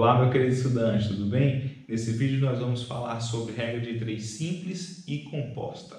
Olá, meu querido estudante, tudo bem? Nesse vídeo nós vamos falar sobre regra de 3 simples e composta.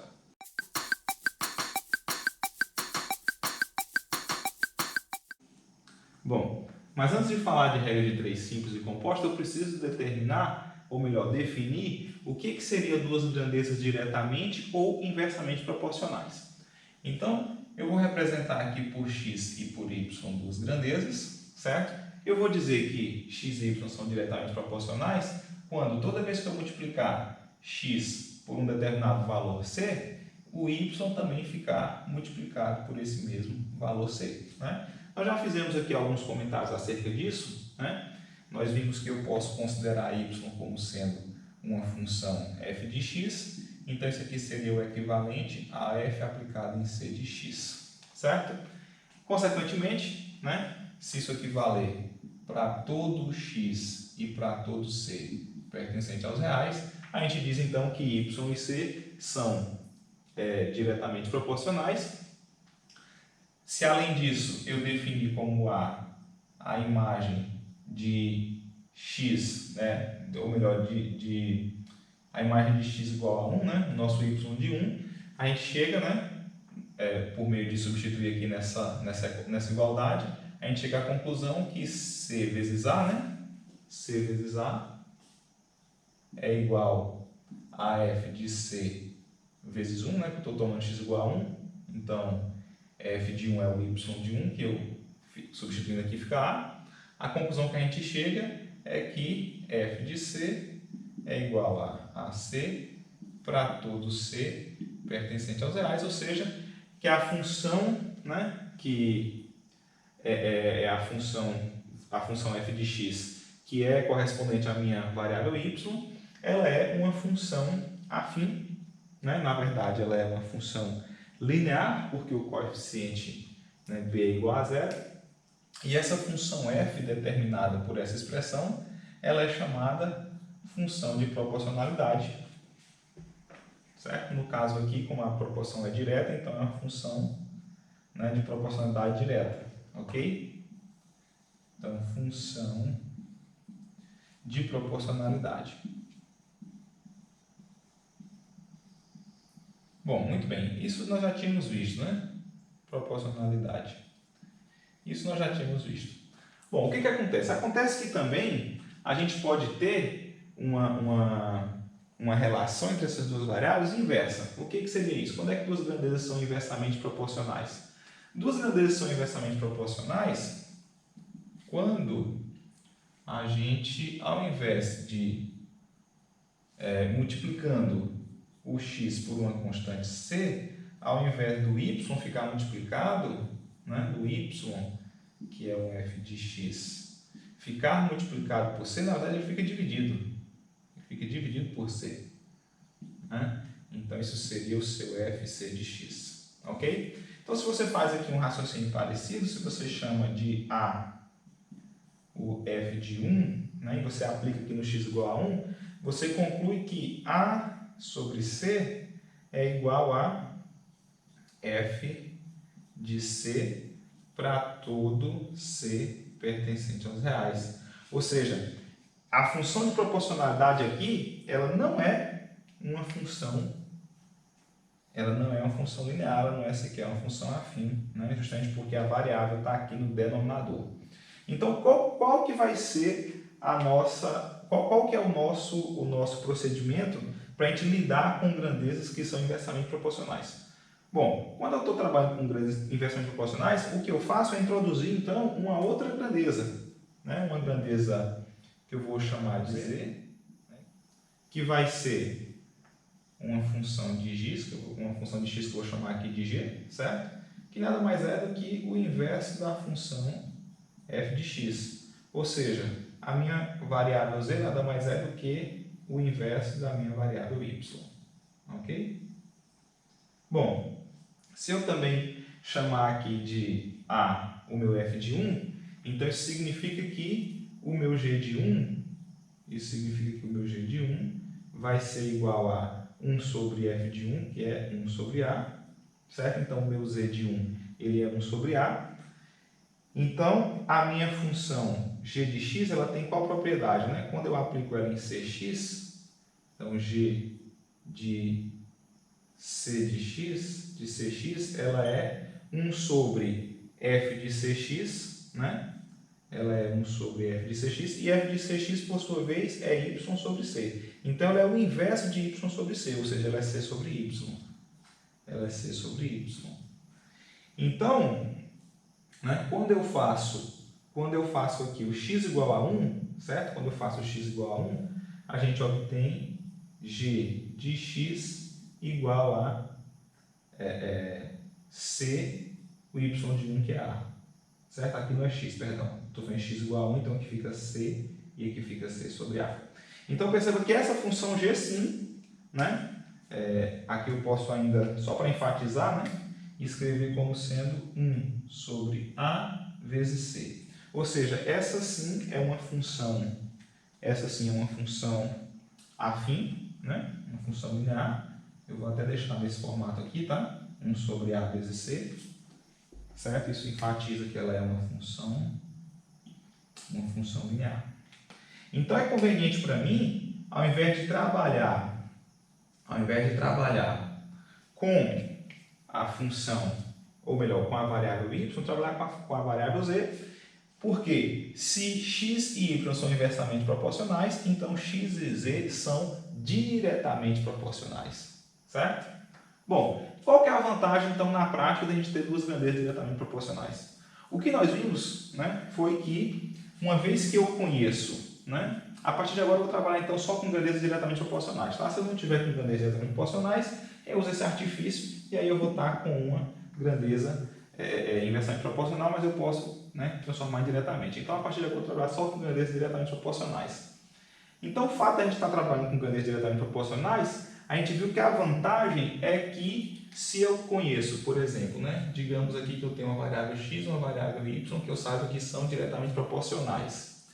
Bom, mas antes de falar de regra de 3 simples e composta, eu preciso determinar, ou melhor, definir o que seria duas grandezas diretamente ou inversamente proporcionais. Então, eu vou representar aqui por x e por y duas grandezas, certo? Eu vou dizer que x e y são diretamente proporcionais quando toda vez que eu multiplicar x por um determinado valor c, o y também ficar multiplicado por esse mesmo valor c, né? Nós já fizemos aqui alguns comentários acerca disso, né? Nós vimos que eu posso considerar y como sendo uma função f de x, então isso aqui seria o equivalente a f aplicado em c de x, certo? Consequentemente, né, se isso aqui valer para todo x e para todo c pertencente aos reais, a gente diz então que y e c são diretamente proporcionais. Se além disso eu definir como a imagem de x, né, ou melhor, a imagem de x igual a 1, né, o nosso y de 1, a gente chega, né, por meio de substituir aqui nessa igualdade, a gente chega à conclusão que c vezes a, né, c vezes a é igual a f de c vezes 1, né, que eu estou tomando x igual a 1, então f de 1 é o y de 1, que eu substituindo aqui fica a. A conclusão que a gente chega é que f de c é igual a c para todo c pertencente aos reais, ou seja, que a função, né, que é a função f de x, que é correspondente à minha variável y, ela é uma função afim, né? Na verdade, ela é uma função linear, porque o coeficiente, né, b é igual a zero, e essa função f, determinada por essa expressão, ela é chamada função de proporcionalidade, certo? No caso aqui, como a proporção é direta, então é uma função, né, de proporcionalidade direta, ok? Então, função de proporcionalidade. Bom, muito bem, isso nós já tínhamos visto, né? Proporcionalidade. Isso nós já tínhamos visto. Bom, o que acontece? Acontece que também a gente pode ter uma relação entre essas duas variáveis inversa. O que seria isso? Quando é que duas grandezas são inversamente proporcionais? Duas grandezas são inversamente proporcionais quando a gente, ao invés de multiplicando o x por uma constante c, ao invés do y ficar multiplicado, né, do y, que é um f de x, ficar multiplicado por c, na verdade ele fica dividido. Ele fica dividido por c. Né? Então isso seria o seu fc de x. Ok? Então se você faz aqui um raciocínio parecido, se você chama de a o f de 1, né, e você aplica aqui no x igual a 1, você conclui que a sobre c é igual a f de c para todo c pertencente aos reais. Ou seja, a função de proporcionalidade aqui, ela não é uma função linear, ela não é sequer uma função afim, né? Justamente porque a variável está aqui no denominador. Então, qual que vai ser a nossa, qual que é o nosso procedimento para a gente lidar com grandezas que são inversamente proporcionais? Bom, quando eu estou trabalhando com grandezas inversamente proporcionais, o que eu faço é introduzir, então, uma outra grandeza, né? Uma grandeza que eu vou chamar de z, que vai ser uma função de x, que eu vou chamar aqui de g, certo? Que nada mais é do que o inverso da função f de x. Ou seja, a minha variável z nada mais é do que o inverso da minha variável y. Ok? Bom, se eu também chamar aqui de a o meu f de 1, então isso significa que o meu g de 1, vai ser igual a 1 sobre f de 1, que é 1 sobre a, certo? Então o meu z de 1 ele é 1 sobre a. Então, a minha função g de x, ela tem qual propriedade, né? Quando eu aplico ela em cx, então g de c de x, de cx, ela é 1 sobre f de cx, né? Ela é 1 sobre f de cx, e f de cx, por sua vez, é y sobre c. Então, ela é o inverso de y sobre c, ou seja, ela é c sobre y. Ela é c sobre y. Então, né, quando eu faço aqui o x igual a 1, certo? Quando eu faço o x igual a 1, a gente obtém g de x igual a c, o y de 1, que é a. Certo? Aqui não é x, perdão. Estou fazendo x igual a 1, então aqui fica c e aqui fica c sobre a. Então, perceba que essa função g, sim, né? Aqui eu posso ainda, só para enfatizar, né? Escrever como sendo 1 sobre a vezes c. Ou seja, essa sim é uma função afim, né? Uma função linear. Eu vou até deixar nesse formato aqui, tá? 1 sobre a vezes c. Certo? Isso enfatiza que ela é uma função linear. Então é conveniente para mim, ao invés de trabalhar com a função, ou melhor, com a variável y, trabalhar com a variável z, porque se x e y são inversamente proporcionais, então x e z são diretamente proporcionais. Certo? Bom, qual que é a vantagem, então, na prática, de a gente ter duas grandezas diretamente proporcionais? O que nós vimos, né, foi que, uma vez que eu conheço, né, a partir de agora eu vou trabalhar, então, só com grandezas diretamente proporcionais. Tá? Se eu não tiver com grandezas diretamente proporcionais, eu uso esse artifício e aí eu vou estar com uma grandeza inversamente proporcional, mas eu posso, né, transformar diretamente. Então, a partir de agora eu vou trabalhar só com grandezas diretamente proporcionais. Então, o fato de a gente estar trabalhando com grandezas diretamente proporcionais, a gente viu que a vantagem é que se eu conheço, por exemplo, né, digamos aqui que eu tenho uma variável x e uma variável y que eu saiba que são diretamente proporcionais.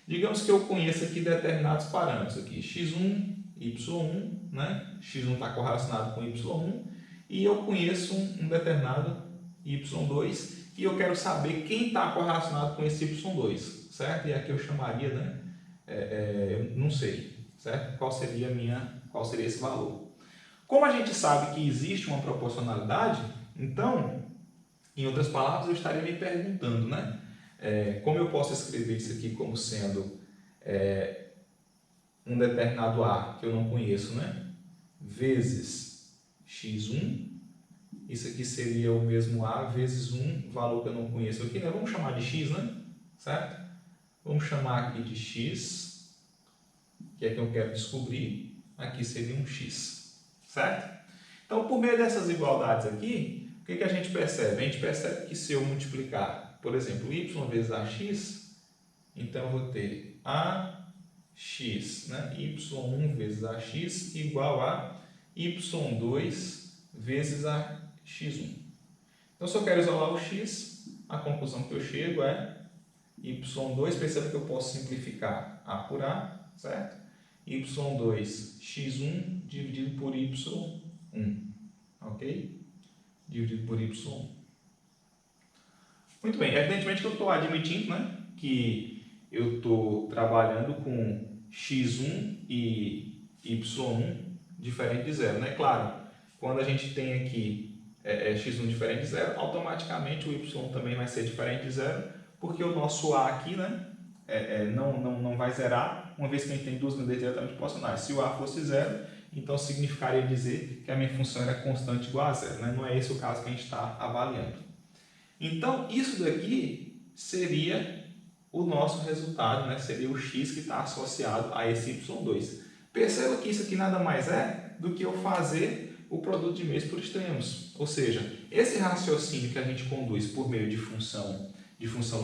Digamos que eu conheça aqui determinados parâmetros, aqui, x1, y1, né, x1 está correlacionado com y1, e eu conheço um determinado y2 e eu quero saber quem está correlacionado com esse y2, certo? E aqui eu chamaria, né, não sei, certo? Qual seria esse valor? Como a gente sabe que existe uma proporcionalidade, então, em outras palavras, eu estaria me perguntando, né? Como eu posso escrever isso aqui como sendo um determinado A que eu não conheço, né? Vezes x1, isso aqui seria o mesmo A vezes um valor que eu não conheço aqui, né? Vamos chamar de x, né? Certo? Vamos chamar aqui de x, que é que eu quero descobrir. Aqui seria um x, certo? Então, por meio dessas igualdades aqui, o que a gente percebe? A gente percebe que se eu multiplicar, por exemplo, y vezes ax, então eu vou ter ax, né? y1 vezes ax igual a y2 vezes ax1. Então, se eu quero isolar o x, a conclusão que eu chego é y2, perceba que eu posso simplificar a por a, certo? y2 x1 dividido por y1, ok? Dividido por y1. Muito bem, evidentemente que eu estou admitindo, né, que eu estou trabalhando com x1 e y1 diferente de zero, né? Claro, quando a gente tem aqui x1 diferente de zero, automaticamente o y também vai ser diferente de zero, porque o nosso a aqui, né, não vai zerar, uma vez que a gente tem duas grandezas diretamente proporcionais. Se o a fosse zero, então significaria dizer que a minha função era constante igual a zero, né? Não é esse o caso que a gente está avaliando. Então, isso daqui seria o nosso resultado, né? Seria o x que está associado a esse y2. Perceba que isso aqui nada mais é do que eu fazer o produto de meios por extremos. Ou seja, esse raciocínio que a gente conduz por meio de função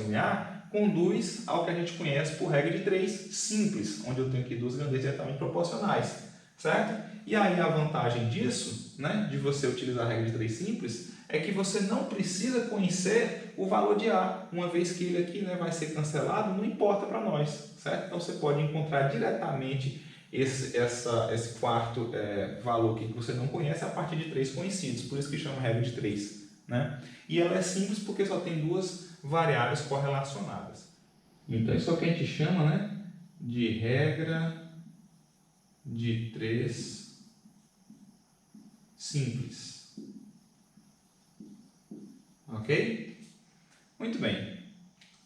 linear, conduz ao que a gente conhece por regra de 3 simples, onde eu tenho aqui duas grandezas diretamente proporcionais, certo? E aí a vantagem disso, né, de você utilizar a regra de 3 simples, é que você não precisa conhecer o valor de A, uma vez que ele aqui, né, vai ser cancelado, não importa para nós, certo? Então você pode encontrar diretamente esse quarto valor aqui que você não conhece a partir de 3 conhecidos, por isso que chama regra de 3, né? E ela é simples porque só tem duas variáveis correlacionadas. Então, isso é o que a gente chama, né, de regra de 3 simples. Ok? Muito bem.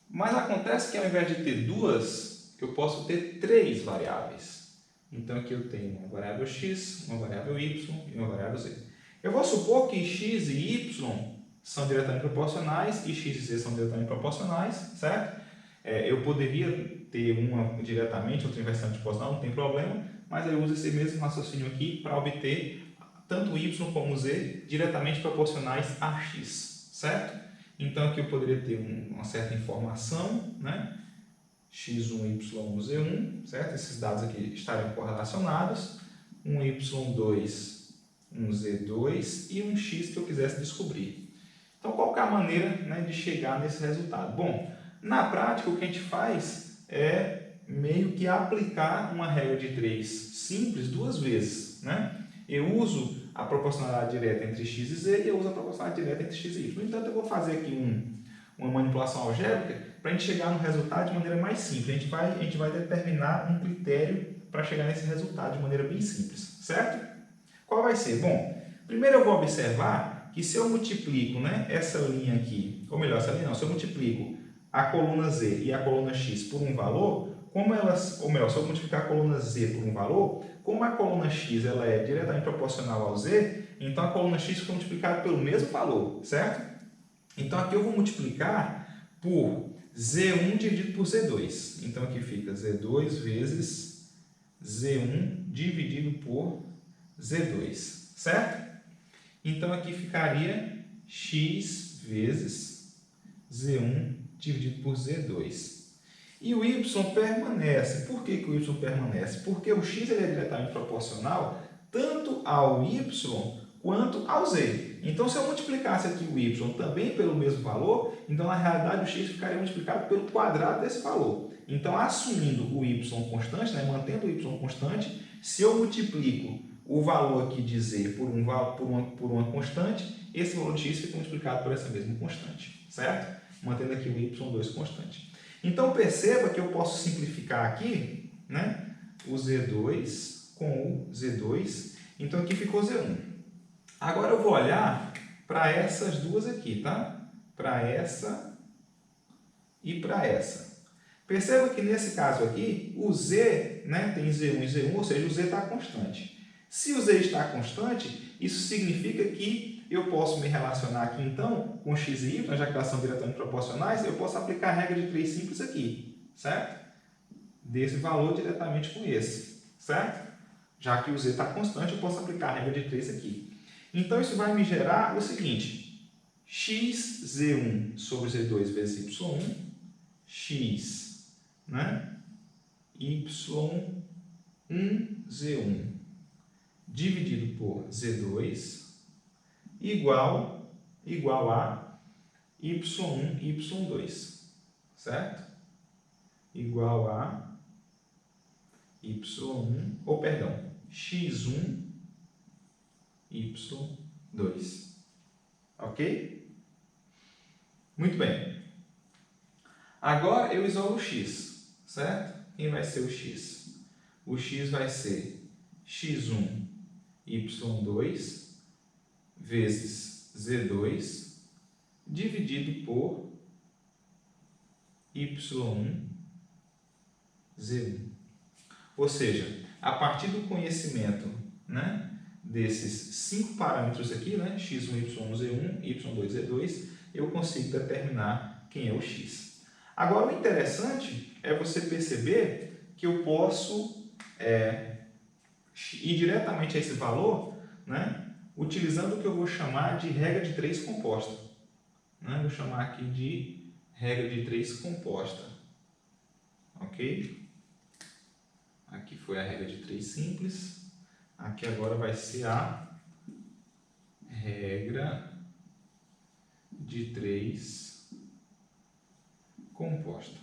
Mas acontece que ao invés de ter duas, eu posso ter 3 variáveis. Então, aqui eu tenho uma variável x, uma variável y e uma variável z. Eu vou supor que x e y são diretamente proporcionais e x e z são diretamente proporcionais, certo? Eu poderia ter uma diretamente, outra inversamente proporcional, não tem problema, mas eu uso esse mesmo raciocínio aqui para obter tanto y como z diretamente proporcionais a x, certo? Então aqui eu poderia ter uma certa informação, né? x1, y1, z1, certo? Esses dados aqui estariam correlacionados, um y2, um z2 e um x que eu quisesse descobrir. Então qual que é a maneira, né, de chegar nesse resultado? Bom, na prática o que a gente faz é meio que aplicar uma regra de 3 simples 2 vezes, né? Eu uso a proporcionalidade direta entre x e z e eu uso a proporcionalidade direta entre x e y. No entanto, eu vou fazer aqui uma manipulação algébrica para a gente chegar no resultado de maneira mais simples. A gente vai determinar um critério para chegar nesse resultado de maneira bem simples, certo? Qual vai ser? Bom, primeiro eu vou observar que se eu multiplico, né, essa linha aqui, ou melhor, essa linha não, se eu multiplico a coluna z e a coluna x por um valor, como elas, ou melhor, se eu multiplicar a coluna z por um valor, como a coluna x ela é diretamente proporcional ao z, então a coluna x fica multiplicada pelo mesmo valor, certo? Então aqui eu vou multiplicar por z1 dividido por z2. Então aqui fica z2 vezes z1 dividido por z2, certo? Então aqui ficaria x vezes z1 dividido por z2. E o y permanece. Por que o y permanece? Porque o x ele é diretamente proporcional tanto ao y quanto ao z. Então, se eu multiplicasse aqui o y também pelo mesmo valor, então na realidade o x ficaria multiplicado pelo quadrado desse valor. Então, assumindo o y constante, né, mantendo o y constante, se eu multiplico o valor aqui de z por uma constante, esse valor de x fica multiplicado por essa mesma constante, certo? Mantendo aqui o y2 constante. Então, perceba que eu posso simplificar aqui, né, o z2 com o z2. Então, aqui ficou z1. Agora, eu vou olhar para essas duas aqui, tá? Para essa e para essa. Perceba que nesse caso aqui, o z, né, tem z1 e z1, ou seja, o z está constante. Se o z está constante, isso significa que eu posso me relacionar aqui, então, com x e y, já que elas são diretamente proporcionais, eu posso aplicar a regra de 3 simples aqui, certo? Desse valor diretamente com esse, certo? Já que o z está constante, eu posso aplicar a regra de 3 aqui. Então, isso vai me gerar o seguinte, xz1 sobre z2 vezes y1, x, né? y1z1 dividido por z2 igual a y1 e y2, certo? Igual a y1, ou perdão, x1, y2. Ok? Muito bem. Agora eu isolo o x, certo? Quem vai ser o x? O x vai ser x1, y2 vezes z2 dividido por y1, z1. Ou seja, a partir do conhecimento, né, desses 5 parâmetros aqui, né, x1, y1, z1, y2, z2, eu consigo determinar quem é o x. Agora, o interessante é você perceber que eu posso ir diretamente a esse valor, né, utilizando o que eu vou chamar de regra de 3 composta. Né? Vou chamar aqui de regra de 3 composta. Ok? Aqui foi a regra de 3 simples. Aqui agora vai ser a regra de 3 composta.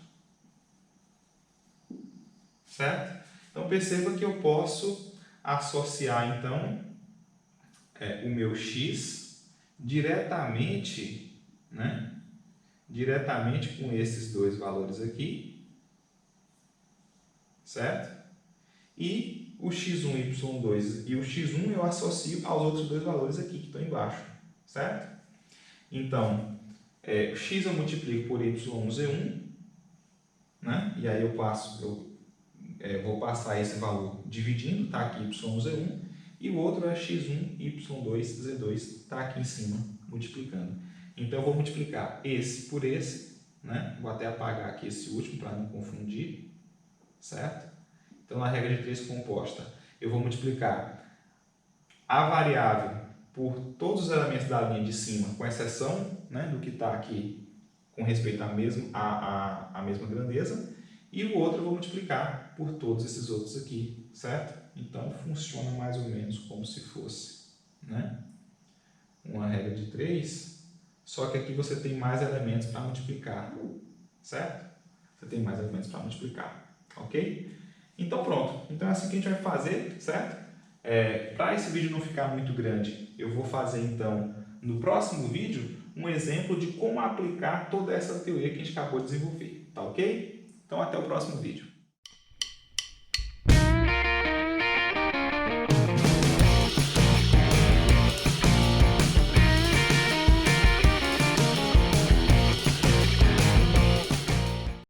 Certo? Então, perceba que eu posso associar, então, o meu x diretamente, né? Diretamente com esses dois valores aqui, certo? E o x1, y2 e o x1 eu associo aos outros dois valores aqui que estão embaixo, certo? Então, o x eu multiplico por y1, z1, né? E aí eu vou passar esse valor dividindo, tá aqui y1, z1, e o outro é x1, y2, z2, está aqui em cima, multiplicando. Então, eu vou multiplicar esse por esse, né? Vou até apagar aqui esse último para não confundir, certo? Então, na regra de 3 composta, eu vou multiplicar a variável por todos os elementos da linha de cima, com exceção, né, do que está aqui com respeito à mesma grandeza, e o outro eu vou multiplicar por todos esses outros aqui, certo? Então, funciona mais ou menos como se fosse, né, uma regra de 3, só que aqui você tem mais elementos para multiplicar, certo? Você tem mais elementos para multiplicar, ok? Então, pronto. Então, é assim que a gente vai fazer, certo? Para esse vídeo não ficar muito grande, eu vou fazer, então, no próximo vídeo, um exemplo de como aplicar toda essa teoria que a gente acabou de desenvolver, tá ok? Então, até o próximo vídeo.